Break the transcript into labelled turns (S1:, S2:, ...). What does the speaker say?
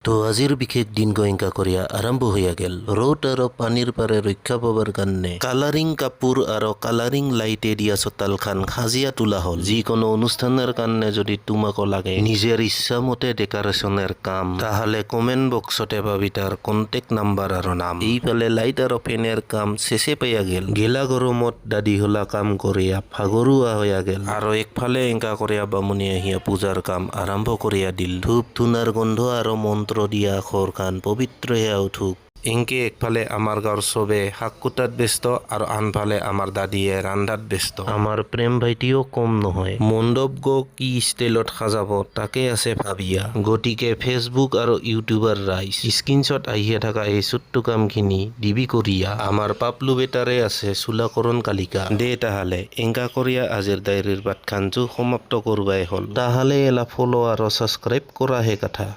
S1: তো আজিৰ বিশেষ দিন গয়ংকা কৰিয়া আৰম্ভ হৈয়া গেল ৰ'দ আৰু পানীৰ পাৰে ৰক্ষা পাবৰ কাৰণে কালাৰিং কাপোৰ আৰু কালাৰিং লাইটে দিয়া চোতালখান সাজিয়া তোলা হ'ল। যিকোনো অনুষ্ঠানৰ কাৰণে যদি তোমাকো লাগে নিজৰ ইচ্ছামতে ডেকৰেশ্যনৰ কাম, তাহলে কমেণ্ট বক্সতে পাবি তাৰ কণ্টেক্ট নাম্বাৰ আৰু নাম। এইফালে লাইট আৰু ফেনৰ কাম চেচে পাইয়া গেল। গেলা গৰমত দাদি হলা কাম কৰিয়া ভাগৰুৱা হৈয়া গেল আৰু একফালে এংকা কৰিয়া বামুণী আহিয়া পূজাৰ কাম আৰম্ভ কৰিয়া দিল। ধূপ ধূনাৰ গোন্ধ আৰু মন্ত্ৰ দিয়া খৰখান পবিত্ৰ হেয়া উঠুক। এংকে একফালে আমাৰ গাঁৱৰ চবে শাক কুটাত ব্যস্ত আৰু আনফালে আমাৰ দাদিয়ে ৰান্ধাত ব্যস্ত। আমাৰ প্ৰেম ভাইটিও কম নহয়। মণ্ডপ গো কি ষ্টাইলত সাজাব তাকে আছে ভাবিয়া। গতিকে ফেচবুক আৰু ইউটিউবাৰ ৰাইজ স্ক্ৰীনশ্বট আহিয়া থকা এই ছোট্ট কামখিনি দিবি কৰিয়া। আমাৰ পাপলু বেটাৰে আছে চুলাকৰণ কালিকা দে। তাহলে এংকা কৰিয়া আজিৰ ডায়েৰীৰ পাতখান সমাপ্ত কৰবাই হ'ল। তাহলে এলা ফলো আৰু সাবস্ক্ৰাইব কৰাহে কথা।